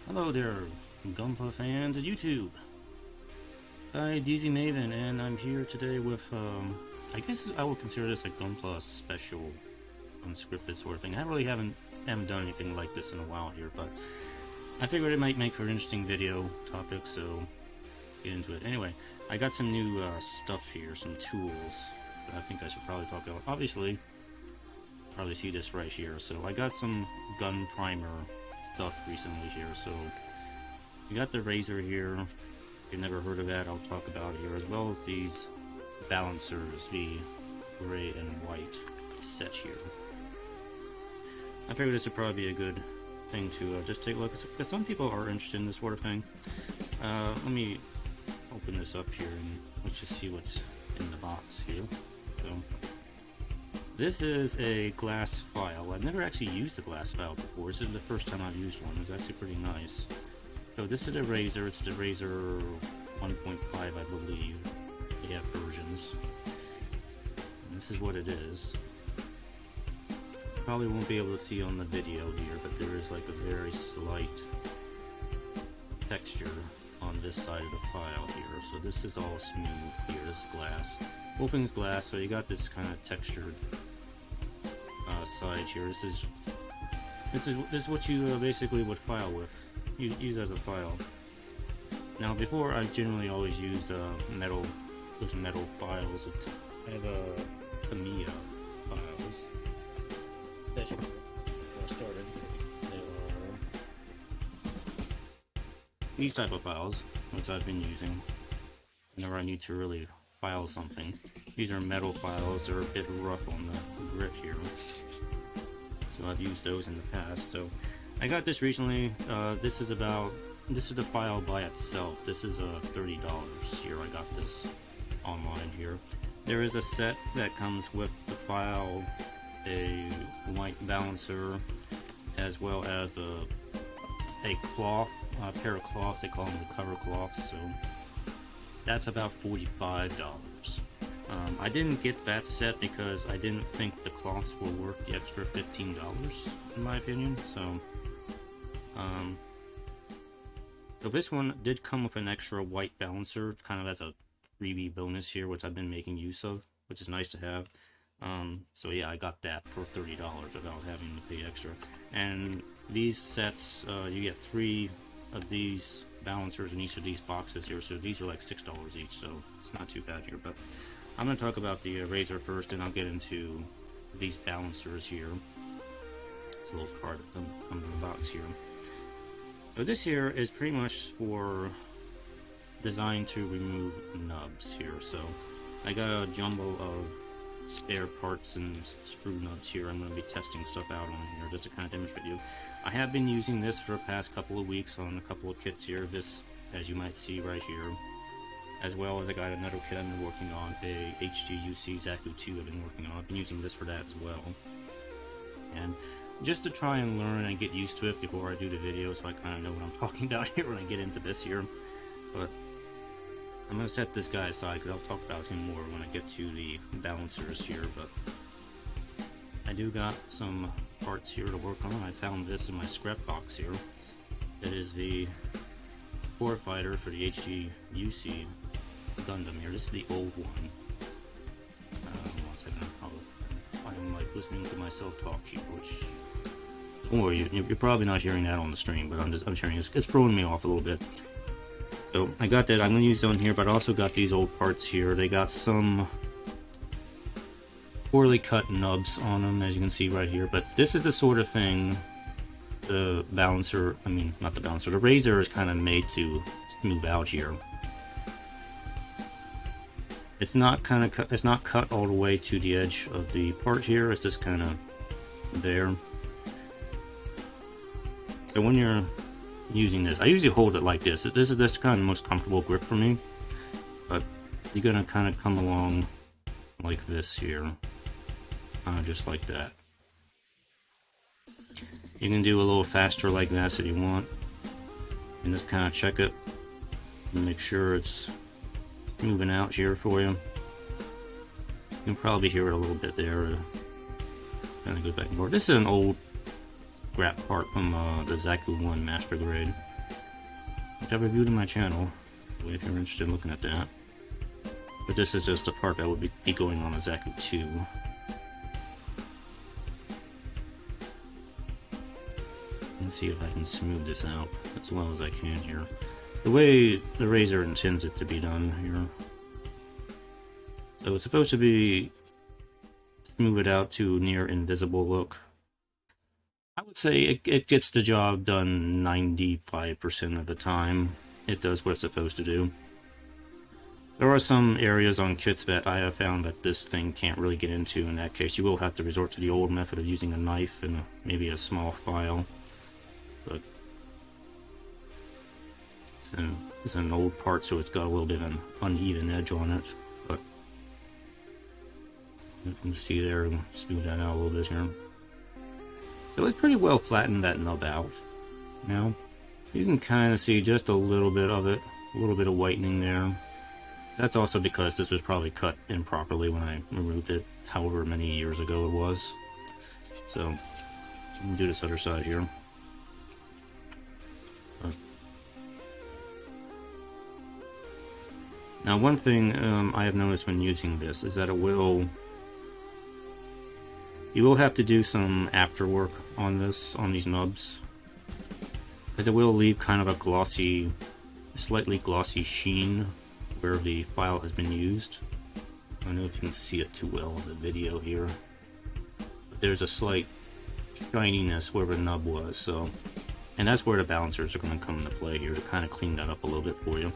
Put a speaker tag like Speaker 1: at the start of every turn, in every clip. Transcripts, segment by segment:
Speaker 1: Hello there, Gunpla fans of YouTube. Hi, DZ Maven, and I'm here today with, I guess I would consider this a Gunpla special, unscripted sort of thing. I really haven't done anything like this in a while here, but I figured it might make for an interesting video topic, so get into it. Anyway, I got some new stuff here, some tools that I think I should probably talk about. Obviously, probably see this right here. So I got some Gunprimer stuff recently here. So we got the Raser here. If you've never heard of that, I'll talk about it here, as well as these balancers, the gray and white set here. I figured this would probably be a good thing to just take a look, because some people are interested in this sort of thing. Let me open this up here and let's just see what's in the box here. So this is a glass file. I've never actually used a glass file before. This is the first time I've used one. It's actually pretty nice. So this is the Raser. It's the Raser 1.5, I believe. They have versions. And this is what it is. Probably won't be able to see on the video here, but there is like a very slight texture on this side of the file here. So this is all smooth here, this glass. Whole thing's glass, so you got this kind of textured side here. This is what you basically would file with. Use as a file. Now before, I generally always used those metal files. I have Tamiya files. That's where I started. They are these type of files, which I've been using whenever I need to really file something. These are metal files. They're a bit rough on the grip here, so I've used those in the past. So I got this recently. This is the file by itself. This is $30 here. I got this online here. There is a set that comes with the file, a white balancer, as well as a cloth, a pair of cloths. They call them the cover cloths. So that's about $45. I didn't get that set because I didn't think the cloths were worth the extra $15, in my opinion. So this one did come with an extra white balancer, kind of as a freebie bonus here, which I've been making use of, which is nice to have. So yeah, I got that for $30 without having to pay extra. And these sets, you get 3 of these balancers in each of these boxes here, so these are like $6 each, so it's not too bad here. But I'm going to talk about the Raser first, and I'll get into these balancers here. It's a little card that comes in the box here. So this here is pretty much designed to remove nubs here. So I got a jumble of spare parts and screw nubs here. I'm going to be testing stuff out on here just to kind of demonstrate you. I have been using this for the past couple of weeks on a couple of kits here. This, as you might see right here, as well as I got another kit I've been working on, a HGUC Zaku 2 I've been working on. I've been using this for that as well. And just to try and learn and get used to it before I do the video, so I kind of know what I'm talking about here when I get into this here. But I'm going to set this guy aside because I'll talk about him more when I get to the balancers here. But I do got some parts here to work on. I found this in my scrap box here. It is the core fighter for the HGUC Gundam here. This is the old one. 1 second. I'm like listening to myself talk here, which, don't worry, you're probably not hearing that on the stream, but I'm hearing it. It's throwing me off a little bit. So I got that. I'm going to use it on here, but I also got these old parts here. They got some poorly cut nubs on them, as you can see right here. But this is the sort of thing the balancer, I mean, not the balancer, the Raser is kind of made to smooth out here. It's not it's not cut all the way to the edge of the part here. It's just kind of there. So when you're using this, I usually hold it like this. This is kind of the most comfortable grip for me. But you're gonna kind of come along like this here, just like that. You can do a little faster like this if you want, and just kind of check it and make sure it's moving out here for you. You can probably hear it a little bit there. Kind of goes back and forth. This is an old scrap part from the Zaku 1 Master Grade. which I've reviewed on my channel, if you're interested in looking at that. But this is just the part that would be going on a Zaku 2. Let's see if I can smooth this out as well as I can here. The way the Raser intends it to be done here. So it's supposed to be smooth it out to near invisible look. I would say it gets the job done 95% of the time. It does what it's supposed to do. There are some areas on kits that I have found that this thing can't really get into. In that case, you will have to resort to the old method of using a knife and maybe a small file. But it's an old part, so it's got a little bit of an uneven edge on it. But you can see there, and smooth that out a little bit here. So it's pretty well flattened that nub out. Now, you can kind of see just a little bit of it, a little bit of whitening there. That's also because this was probably cut improperly when I removed it, however many years ago it was. So, we can do this other side here. Now, one thing I have noticed when using this is that you will have to do some after work on these nubs, because it will leave kind of a glossy, slightly glossy sheen where the file has been used. I don't know if you can see it too well in the video here, but there's a slight shininess where the nub was, so, and that's where the balancers are going to come into play here to kind of clean that up a little bit for you.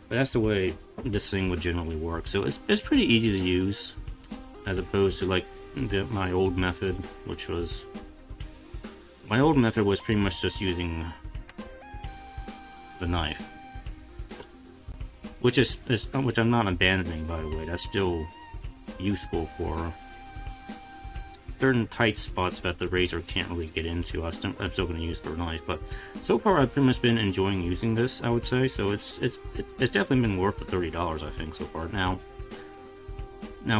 Speaker 1: But that's the way this thing would generally work. So it's pretty easy to use, as opposed to like my old method, which was pretty much just using the knife, which I'm not abandoning, by the way. That's still useful for certain tight spots that the Raser can't really get into. I'm still going to use for a knife, but so far I've pretty much been enjoying using this, I would say. So it's definitely been worth the $30, I think, so far. Now,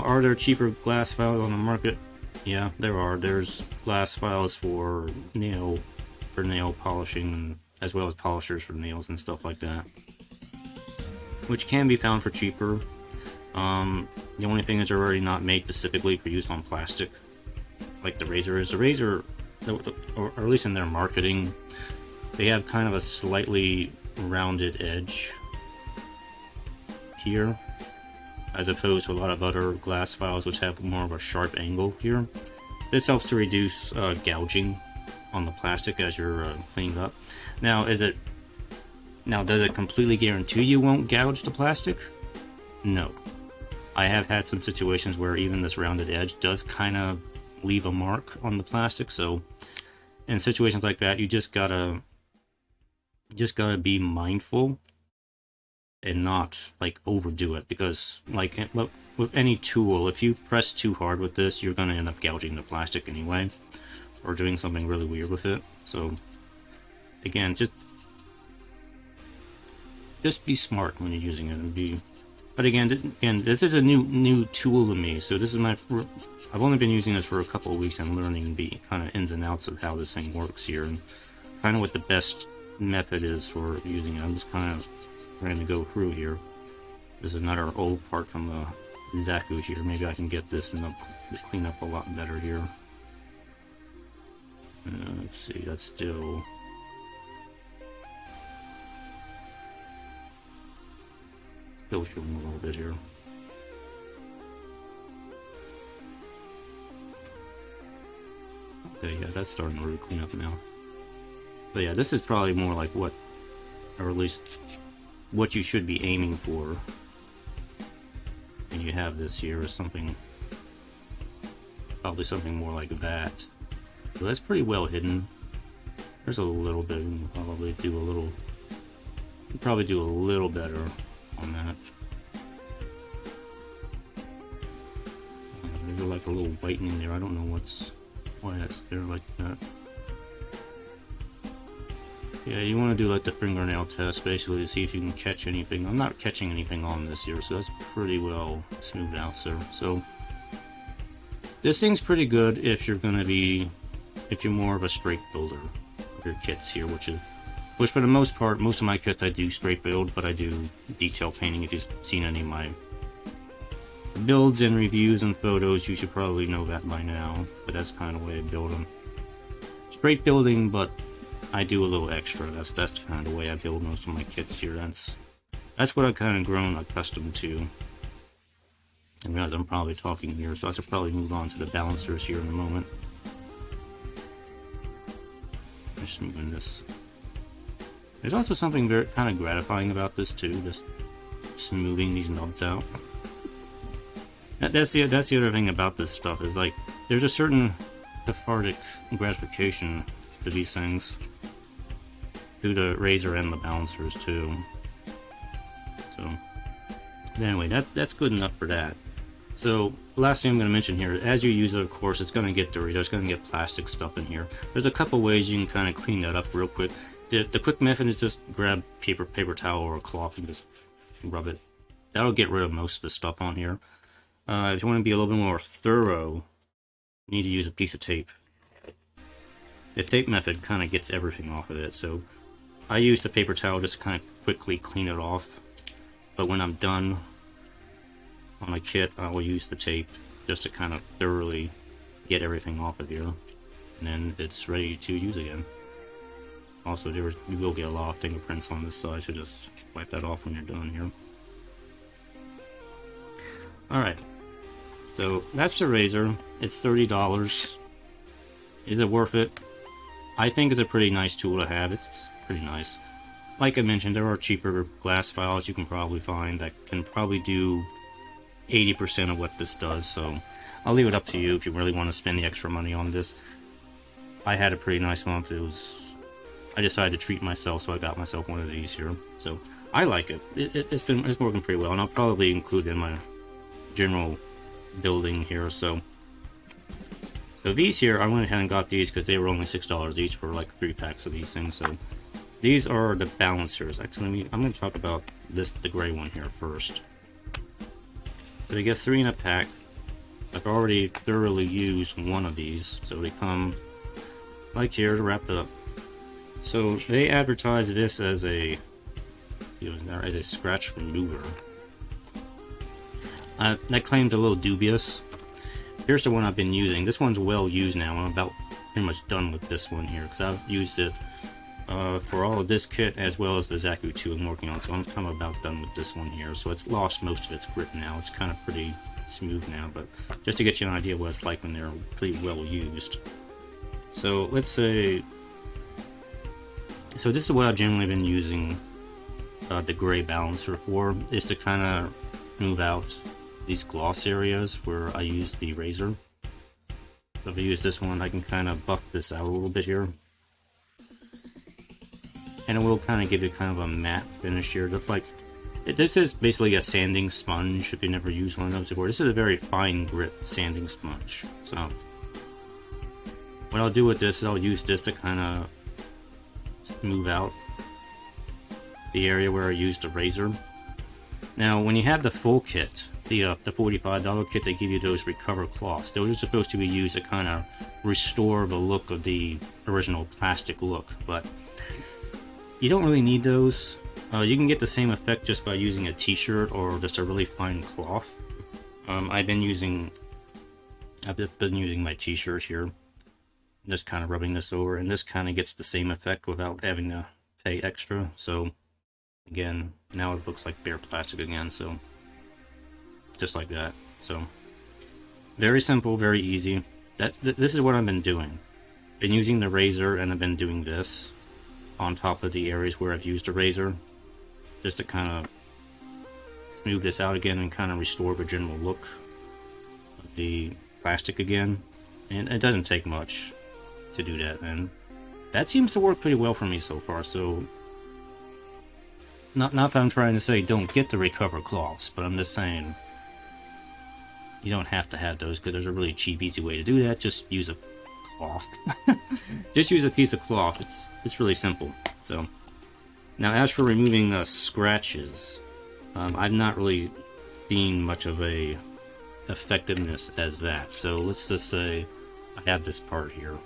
Speaker 1: are there cheaper glass files on the market? Yeah, there are. There's glass files for nail polishing, as well as polishers for nails and stuff like that, which can be found for cheaper. The only thing is they're already not made specifically for use on plastic, like the Raser is. The Raser, or at least in their marketing, they have kind of a slightly rounded edge here, as opposed to a lot of other glass files which have more of a sharp angle here. This helps to reduce gouging on the plastic as you're cleaning up. Now, does it completely guarantee you won't gouge the plastic? No. I have had some situations where even this rounded edge does kind of leave a mark on the plastic, so in situations like that, you just gotta be mindful and not like overdo it, because like with any tool, if you press too hard with this, you're gonna end up gouging the plastic anyway, or doing something really weird with it. So again, just be smart when you're using it, but again, this is a new tool to me, so this is I've only been using this for a couple of weeks and learning the kind of ins and outs of how this thing works here, and kind of what the best method is for using it. I'm just kind of trying to go through here. There's another old part from the Zaku here. Maybe I can get this and clean up a lot better here. Let's see, that's still showing a little bit here. Okay, yeah, that's starting to really clean up now. But yeah, this is probably more like what, or at least what you should be aiming for when you have this here, is something, probably something more like that. So that's pretty well hidden. There's a little bit, and probably do a little better on that. There's like a little whitening there. I don't know why that's there like that. Yeah, you want to do like the fingernail test basically to see if you can catch anything. I'm not catching anything on this here, so that's pretty well smoothed out, sir. So this thing's pretty good if you're more of a straight builder of your kits here, which is Which for the most part, most of my kits I do straight build, but I do detail painting. If you've seen any of my builds and reviews and photos, you should probably know that by now. But that's kind of the way I build them. Straight building, but I do a little extra. That's the kind of way I build most of my kits here. That's what I've kind of grown accustomed to. I realize I'm probably talking here, so I should probably move on to the balancers here in a moment. Just moving this. There's also something very kind of gratifying about this too, just smoothing these nubs out. That's the other thing about this stuff, is like there's a certain cathartic gratification to these things, to the Raser and the balancers too. So anyway, that's good enough for that. So last thing I'm going to mention here, as you use it, of course, it's going to get dirty. There's going to get plastic stuff in here. There's a couple ways you can kind of clean that up real quick. The quick method is just grab paper towel or a cloth and just rub it. That'll get rid of most of the stuff on here. If you want to be a little bit more thorough, you need to use a piece of tape. The tape method kind of gets everything off of it. So I use the paper towel just to kind of quickly clean it off. But when I'm done on my kit, I will use the tape just to kind of thoroughly get everything off of here, and then it's ready to use again. Also, you will get a lot of fingerprints on this side, so just wipe that off when you're done here. Alright, so that's the Raser. It's $30. Is it worth it? I think it's a pretty nice tool to have. It's pretty nice. Like I mentioned, there are cheaper glass files you can probably find that can probably do 80% of what this does, so I'll leave it up to you if you really want to spend the extra money on this. I had a pretty nice month. I decided to treat myself, so I got myself one of these here. So I like it. It's working pretty well, and I'll probably include it in my general building here. So these here, I went ahead and got these because they were only $6 each for like 3 packs of these things. So these are the balancers. Actually, I'm going to talk about the gray one here first. So they get 3 in a pack. I've already thoroughly used one of these, so they come like here to wrap up. So they advertise this as a scratch remover. That claim's a little dubious. Here's the one I've been using. This one's well used now. I'm about pretty much done with this one here because I've used it for all of this kit as well as the Zaku 2 I'm working on. So I'm kind of about done with this one here. So it's lost most of its grip now. It's kind of pretty smooth now, but just to get you an idea what it's like when they're pretty well used. So let's say, so this is what I've generally been using the gray balancer for, is to kind of smooth out these gloss areas where I use the Raser. So if I use this one, I can kind of buff this out a little bit here. And it will kind of give you kind of a matte finish here. Just like, this is basically a sanding sponge if you never used one of those before. This is a very fine grit sanding sponge. So what I'll do with this is I'll use this to kind of smooth out the area where I used the Raser. Now, when you have the full kit, the $45 kit, they give you those recover cloths. Those are supposed to be used to kind of restore the look of the original plastic look, but you don't really need those. You can get the same effect just by using a t-shirt or just a really fine cloth. I've been using my t-shirt here, just kind of rubbing this over, and this kind of gets the same effect without having to pay extra. So again, now it looks like bare plastic again, so just like that. So very simple, very easy. This is what I've been doing. Been using the Raser, and I've been doing this on top of the areas where I've used a Raser, just to kind of smooth this out again and kind of restore the general look of the plastic again. And it doesn't take much to do that, and that seems to work pretty well for me so far. So not that I'm trying to say don't get the recover cloths, but I'm just saying you don't have to have those because there's a really cheap, easy way to do that. Just use a cloth. Just use a piece of cloth. It's really simple. So now, as for removing scratches, I've not really seen much of a effectiveness as that. So let's just say I have this part here,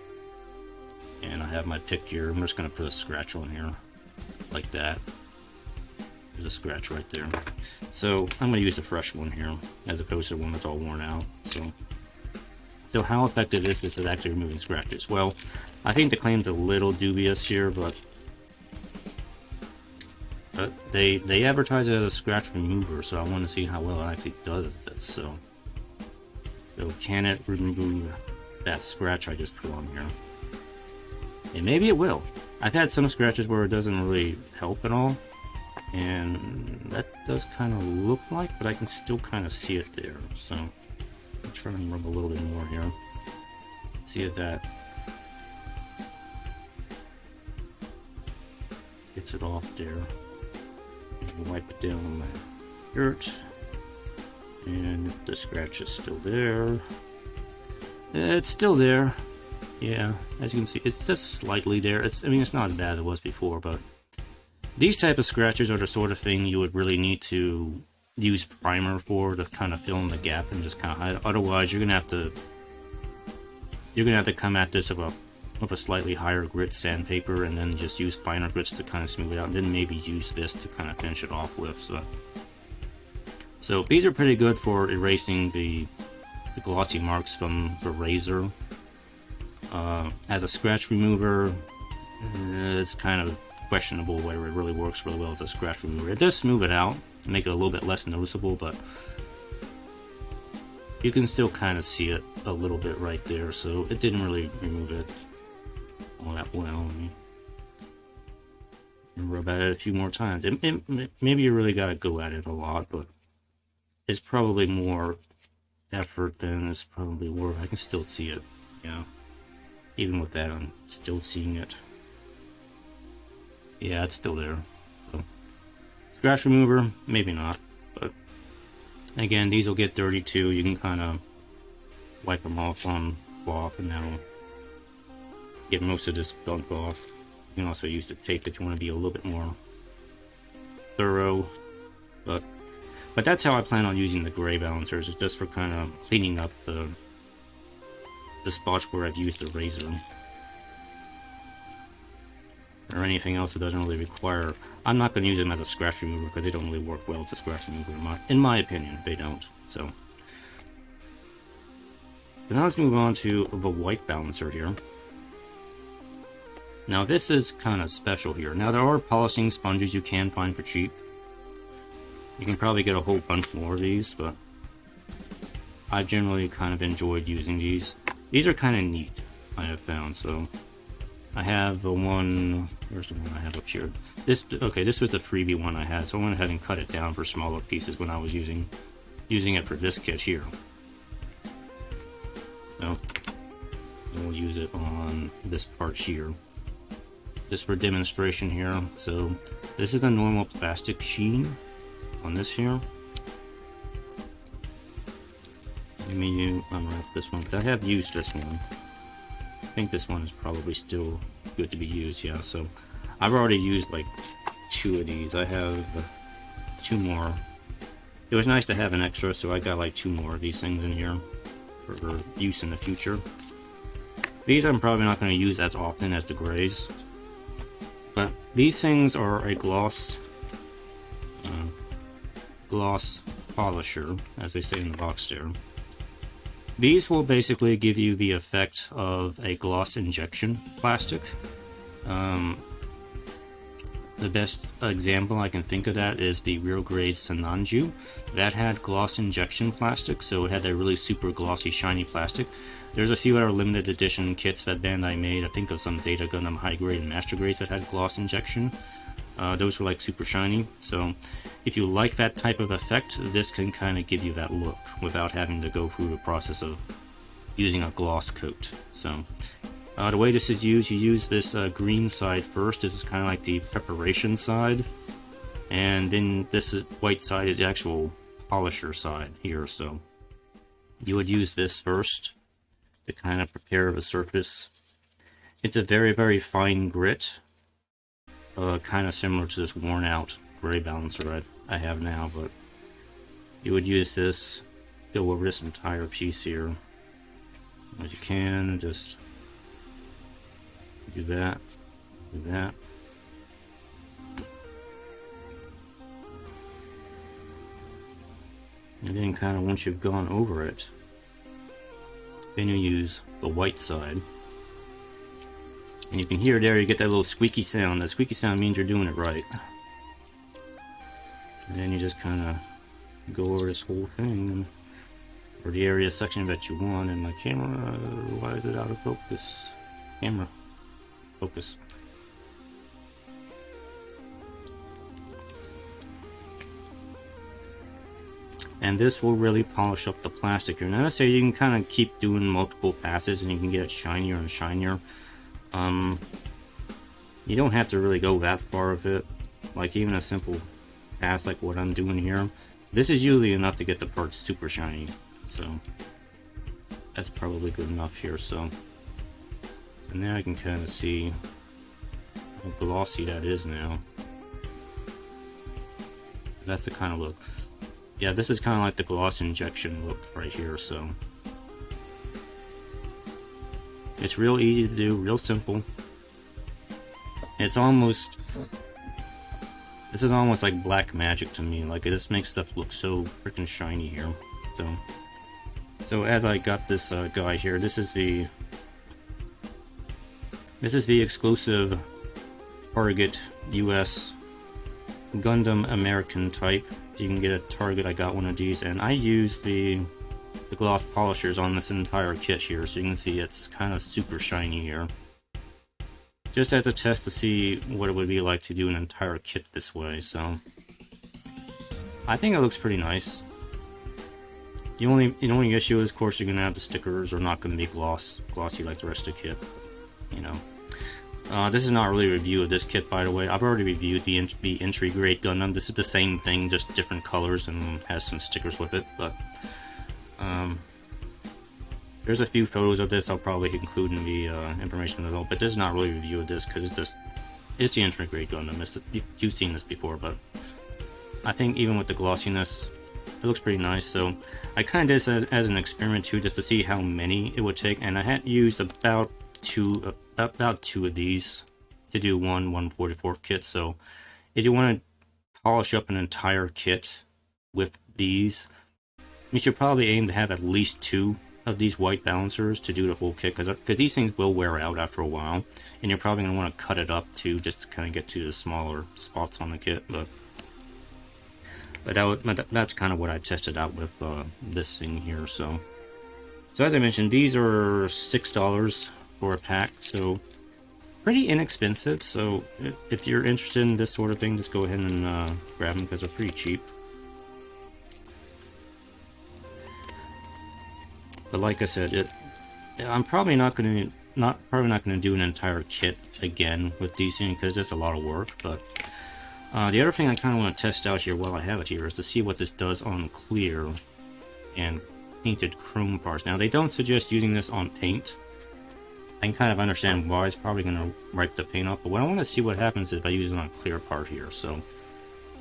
Speaker 1: and I have my pick here. I'm just going to put a scratch on here. like that. There's a scratch right there. So I'm going to use a fresh one here, as opposed to one that's all worn out. So how effective is this at actually removing scratches? Well, I think the claim's a little dubious here, but they advertise it as a scratch remover, so I want to see how well it actually does this. So can it remove that scratch I just put on here? And maybe it will. I've had some scratches where it doesn't really help at all, and that does kind of look like, but I can still kind of see it there. So I'll try and rub a little bit more here. See if that gets it off there. Wipe it down on my shirt, and if the scratch is still there, it's still there. Yeah, as you can see, it's just slightly there. I mean, it's not as bad as it was before, but these type of scratches are the sort of thing you would really need to use primer for, to kind of fill in the gap and just kind of hide it. Otherwise, you're gonna have to come at this with a slightly higher grit sandpaper, and then just use finer grits to kind of smooth it out, and then maybe use this to kind of finish it off with. So these are pretty good for erasing the glossy marks from the razor. As a scratch remover, it's kind of questionable whether it really works really well as a scratch remover. It does smooth it out, make it a little bit less noticeable, but you can still kind of see it a little bit right there, so it didn't really remove it all that well. Rub at it a few more times. Maybe you really gotta go at it a lot, but it's probably more effort than it's probably worth. I can still see it, yeah. Even with that, I'm still seeing it. Yeah, it's still there. So, scratch remover, maybe not, but again, these will get dirty too. You can kind of wipe them off on cloth, and that'll get most of this gunk off. You can also use the tape if you want to be a little bit more thorough, but that's how I plan on using the gray balancers, is just for kind of cleaning up the spots where I've used the razor, or anything else that doesn't really require. I'm not going to use them as a scratch remover because they don't really work well as a scratch remover, in my opinion. They don't. So now let's move on to the white balancer here. Now this is kind of special here. Now there are polishing sponges you can find for cheap. You can probably get a whole bunch more of these, but I've generally kind of enjoyed using these. These are kind of neat, I have found. So I have the one, where's the one I have up here? This was the freebie one I had, so I went ahead and cut it down for smaller pieces when I was using it for this kit here. So we'll use it on this part here, just for demonstration here. So this is a normal plastic sheen on this here. Let me unwrap this one, but I have used this one. I think this one is probably still good to be used, yeah. So I've already used like 2 of these. I have 2 more. It was nice to have an extra, so I got like 2 more of these things in here for use in the future. These I'm probably not going to use as often as the grays, but these things are a gloss polisher, as they say in the box there. These will basically give you the effect of a gloss injection plastic. The best example I can think of that is the Real Grade Sananju. That had gloss injection plastic, so it had that really super glossy, shiny plastic. There's a few other limited edition kits that Bandai made. I think of some Zeta Gundam High Grade and Master Grades that had gloss injection. Those were like super shiny. So if you like that type of effect, this can kind of give you that look without having to go through the process of using a gloss coat. So the way this is used, you use this green side first. This is kind of like the preparation side, and then this white side is the actual polisher side here. So you would use this first to kind of prepare the surface. It's a very, very fine grit, kind of similar to this worn out gray balancer I have now, but you would use this, go over this entire piece here as you can. Just do that, And then kind of once you've gone over it, then you use the white side. And you can hear there, you get that little squeaky sound. That squeaky sound means you're doing it right. And then you just kind of go over this whole thing, or the area section that you want. And my camera, why is it out of focus? Camera, focus. And this will really polish up the plastic here. Now, let's say you can kind of keep doing multiple passes and you can get it shinier and shinier. You don't have to really go that far with it. Like even a simple pass like what I'm doing here. This is usually enough to get the part super shiny. So that's probably good enough here. So and now I can kind of see how glossy that is now. That's the kind of look. Yeah, this is kind of like the gloss injection look right here, so. It's real easy to do, real simple. It's almost, this is almost like black magic to me. Like, it just makes stuff look so freaking shiny here. So as I got this guy here, this is the exclusive Target US Gundam American type. You can get a Target. I got one of these, and I use the gloss polishers on this entire kit here, so you can see it's kind of super shiny here. Just as a test to see what it would be like to do an entire kit this way, so I think it looks pretty nice. The only issue is, of course, you're gonna have the stickers are not gonna be glossy like the rest of the kit, you know. This is not really a review of this kit, by the way. I've already reviewed the entry grade Gundam. This is the same thing, just different colors and has some stickers with it. But there's a few photos of this I'll probably include in the information below. But this is not really a review of this because it's the entry grade Gundam. You've seen this before, but I think even with the glossiness, it looks pretty nice. So I kind of did this as an experiment too, just to see how many it would take, and I had used about two of these to do one 1/44th kit. So if you want to polish up an entire kit with these, you should probably aim to have at least 2 of these white balancers to do the whole kit, because these things will wear out after a while, and you're probably going to want to cut it up too, just to kind of get to the smaller spots on the kit. But that's kind of what I tested out with this thing here. So as I mentioned, these are $6 for a pack, so pretty inexpensive. So if you're interested in this sort of thing, just go ahead and grab them because they're pretty cheap. But like I said, I'm probably not going to do an entire kit again with these things because it's a lot of work. But the other thing I kind of want to test out here while I have it here is to see what this does on clear and painted chrome parts. Now, they don't suggest using this on paint. I can kind of understand why. It's probably going to wipe the paint off, but I want to see what happens if I use it on a clear part here. So,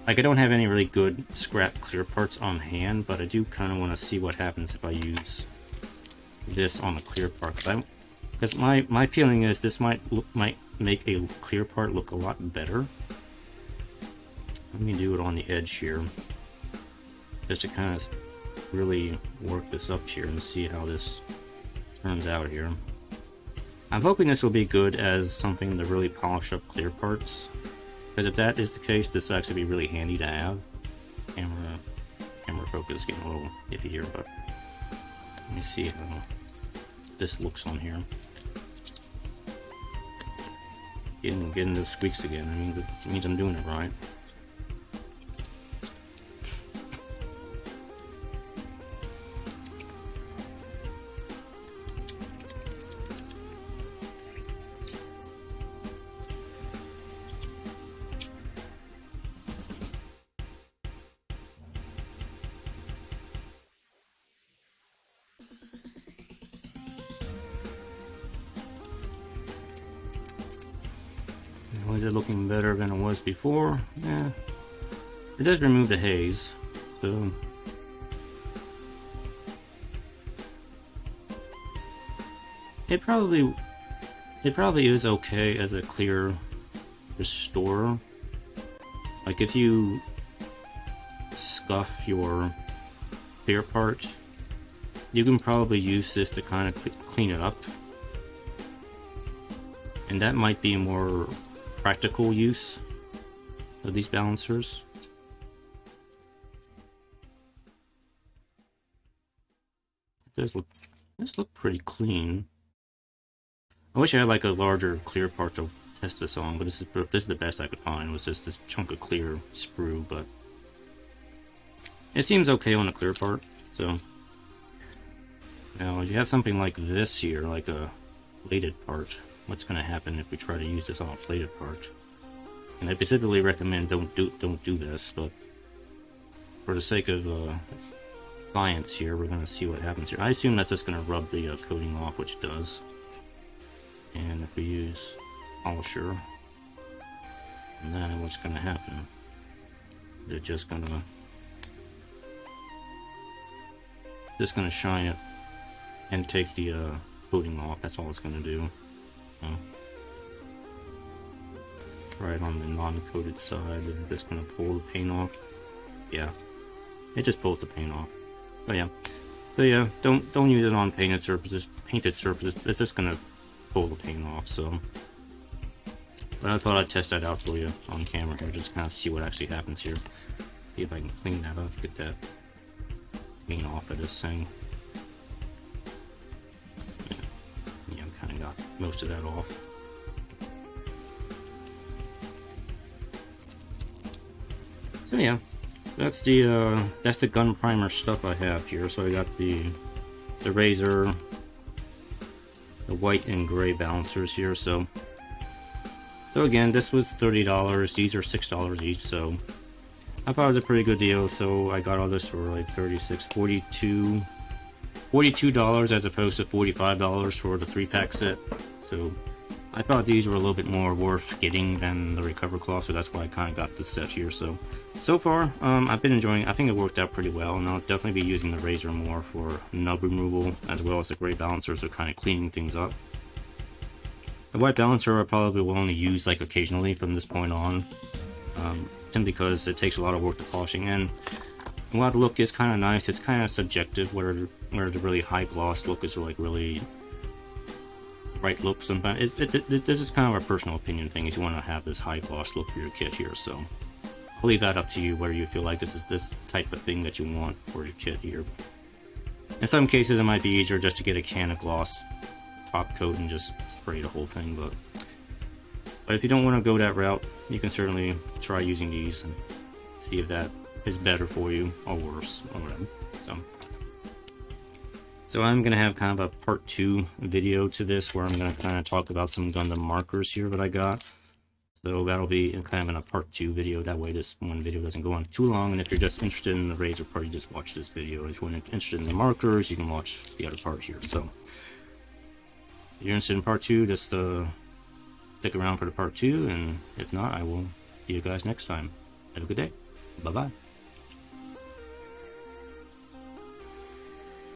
Speaker 1: like, I don't have any really good scrap clear parts on hand, but I do kind of want to see what happens if I use this on a clear part. Because my feeling is this might make a clear part look a lot better. Let me do it on the edge here, just to kind of really work this up here and see how this turns out here. I'm hoping this will be good as something to really polish up clear parts, because if that is the case, this will actually be really handy to have. Camera focus getting a little iffy here, but let me see how this looks on here. Getting those squeaks again. It means I'm doing it right. Is it looking better than it was before? Yeah. It does remove the haze, so it probably is okay as a clear restorer. Like if you scuff your clear part, you can probably use this to kind of clean it up. And that might be a more practical use of these balancers. This look pretty clean. I wish I had like a larger clear part to test this on, but this is the best I could find, was just this chunk of clear sprue, but it seems okay on the clear part. So now, if you have something like this here, like a plated part, what's going to happen if we try to use this on a plated part? And I specifically recommend don't do this, but for the sake of science here, we're going to see what happens here. I assume that's just going to rub the coating off, which it does. And if we use polisher, and then what's going to happen? They're just going to shine it and take the coating off. That's all it's going to do. Right on the non-coated side, it's just going to pull the paint off. Yeah, it just pulls the paint off. But yeah, don't use it on painted surfaces. Painted surfaces, it's just going to pull the paint off. So, but I thought I'd test that out for you on camera here, just kind of see what actually happens here. See if I can clean that up, get that paint off of this thing. Yeah, I kind of got most of that off. So yeah, that's the Gunprimer stuff I have here. So I got the Raser, the white and gray balancers here. So again, this was $30. These are $6 each. So I thought it was a pretty good deal. So I got all this for like $42 as opposed to $45 for the 3-pack set. So I thought these were a little bit more worth getting than the recover cloth, so that's why I kind of got this set here. So far, I've been enjoying it. I think it worked out pretty well, and I'll definitely be using the Raser more for nub removal, as well as the gray balancers are kind of cleaning things up. The white balancer I probably will only use like occasionally from this point on, simply because it takes a lot of work to polishing, and while the look is kind of nice, it's kind of subjective where the really high gloss look is like really bright look. Sometimes this is kind of a personal opinion thing, is you want to have this high gloss look for your kit here. So I'll leave that up to you, whether you feel like this is this type of thing that you want for your kit here. In some cases it might be easier just to get a can of gloss top coat and just spray the whole thing, but if you don't want to go that route, you can certainly try using these and see if that is better for you or worse or whatever. So I'm going to have kind of a part 2 video to this, where I'm going to kind of talk about some Gundam markers here that I got. So that'll be kind of in a part 2 video. That way this one video doesn't go on too long. And if you're just interested in the Raser part, you just watch this video. If you're interested in the markers, you can watch the other part here. So if you're interested in part 2, just stick around for the part 2. And if not, I will see you guys next time. Have a good day. Bye-bye.